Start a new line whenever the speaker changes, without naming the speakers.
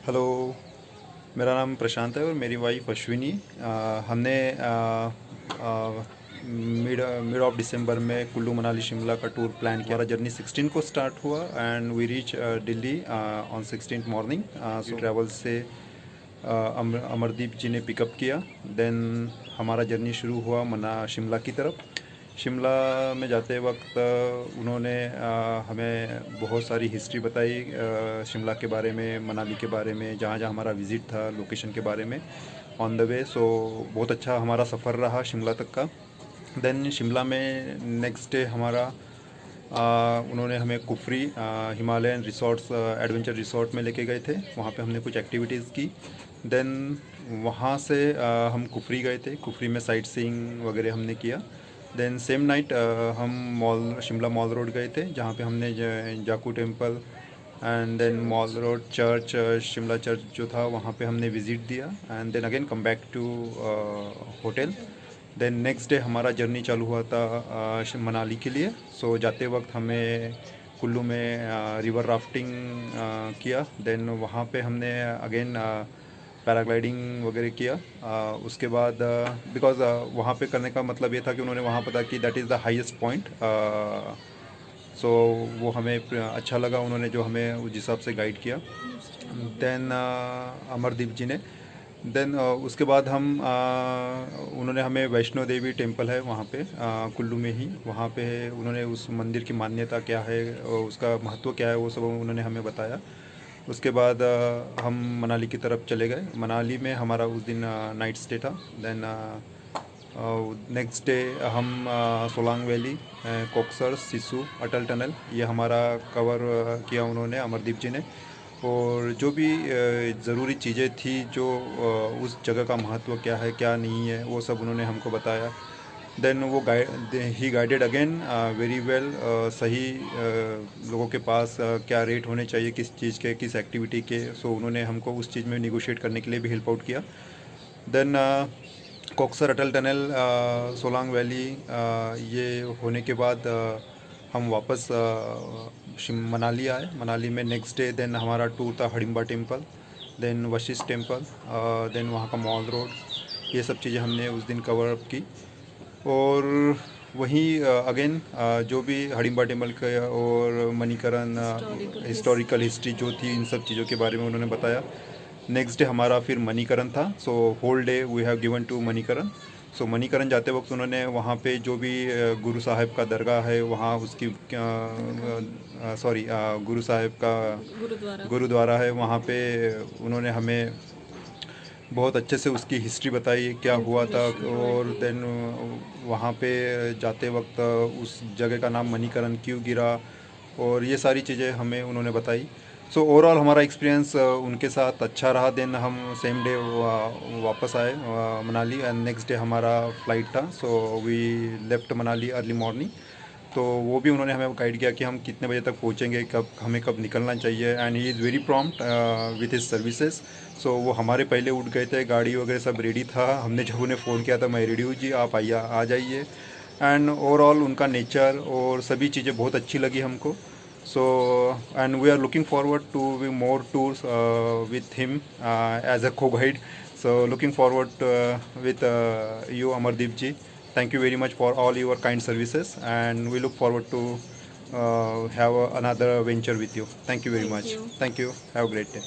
Hello, मेरा नाम प्रशांत है और मेरी वाइफ अश्विनी। हमने मिड मिड ऑफ दिसंबर में कुल्लू मनाली शिमला का टूर प्लान किया। हमारा जर्नी 16 को स्टार्ट हुआ and we reach Delhi on 16 morning. So travel से अमरदीप जी ने पिकअप किया। देन हमारा जर्नी शुरू हुआ शिमला की तरफ। शिमला में जाते वक्त उन्होंने हमें बहुत सारी हिस्ट्री बताई शिमला के बारे में, मनाली के बारे में, जहाँ जहाँ हमारा विज़िट था, लोकेशन के बारे में ऑन द वे। सो बहुत अच्छा हमारा सफ़र रहा शिमला तक का। देन शिमला में नेक्स्ट डे हमारा उन्होंने हमें Kufri Himalayan resorts adventure resort में लेके गए थे। वहाँ पे हमने कुछ एक्टिविटीज़ की। देन वहाँ से हम कुफरी गए थे। कुफरी में साइट सीइंग वगैरह हमने किया। देन सेम नाइट हम शिमला मॉल रोड गए थे, जहाँ पे हमने Jakhoo temple and then mall road church, Shimla church जो था वहाँ पे हमने विज़िट दिया। And then again come back to hotel. Then next day हमारा जर्नी चालू हुआ था मनाली के लिए। सो जाते वक्त हमें कुल्लू में रिवर राफ्टिंग किया। देन वहाँ पे हमने अगेन पैराग्लाइडिंग वगैरह किया। उसके बाद बिकॉज वहाँ पे करने का मतलब ये था कि उन्होंने वहाँ पता कि that is the highest point. So वो हमें अच्छा लगा, उन्होंने जो हमें उस हिसाब से गाइड किया। देन अमरदीप जी ने देन उसके बाद उन्होंने हमें वैष्णो देवी टेम्पल है वहाँ पे कुल्लू में ही, वहाँ पे उन्होंने उस मंदिर की मान्यता क्या है और उसका महत्व क्या है वो सब उन्होंने हमें बताया। उसके बाद हम मनाली की तरफ चले गए। मनाली में हमारा उस दिन नाइट स्टे था। देन नेक्स्ट डे हम सोलांग वैली, कोकसर, सिसु, अटल टनल ये हमारा कवर किया उन्होंने, अमरदीप जी ने। और जो भी ज़रूरी चीज़ें थी, जो उस जगह का महत्व क्या है क्या नहीं है, वो सब उन्होंने हमको बताया। देन वो ही गाइडेड अगेन वेरी वेल। सही लोगों के पास क्या रेट होने चाहिए, किस चीज़ के, किस एक्टिविटी के। सो उन्होंने हमको उस चीज़ में निगोशिएट करने के लिए भी हेल्प आउट किया। देन कोकसर, अटल टनल, सोलांग वैली ये होने के बाद हम वापस मनाली आए। मनाली में नेक्स्ट डे देन हमारा टूर था Hadimba temple, then Vashisht temple, then वहाँ का मॉल रोड, ये सब चीज़ें हमने उस दिन कवर अप की। और वहीं अगेन जो भी हडिम्बा टेम्पल का और मणिकरण हिस्टोरिकल हिस्ट्री जो थी, इन सब चीज़ों के बारे में उन्होंने बताया। नेक्स्ट डे हमारा फिर मणिकरण था। So whole day we have given to Manikaran. So Manikaran जाते वक्त उन्होंने वहाँ पे जो भी गुरु साहिब का दरगाह है वहाँ उसकी गुरु साहिब का गुरुद्वारा है, वहाँ पे उन्होंने हमें बहुत अच्छे से उसकी हिस्ट्री बताई, क्या हुआ था। और देन वहाँ पे जाते वक्त उस जगह का नाम मणिकरण क्यों गिरा, और ये सारी चीज़ें हमें उन्होंने बताई। सो ओवरऑल हमारा एक्सपीरियंस उनके साथ अच्छा रहा। देन हम सेम डे वापस आए मनाली एंड नेक्स्ट डे हमारा फ्लाइट था। So we left Manali early morning. तो वो भी उन्होंने हमें गाइड किया कि हम कितने बजे तक पहुँचेंगे, हमें कब निकलना चाहिए। And he is very prompt with his services. So वो हमारे पहले उठ गए थे, गाड़ी वगैरह सब रेडी था। हमने जब उन्हें फ़ोन किया था, मैं रेडी हूँ जी, आप आइए, आ जाइए। एंड ओवरऑल उनका नेचर और सभी चीज़ें बहुत अच्छी लगी हमको। So and we are looking forward to be more tours with him as a co guide. So looking forward with you, Amardeep ji. Thank you very much for all your kind services, and we look forward to have another venture with you. Thank you very much. Thank you. Have a great day.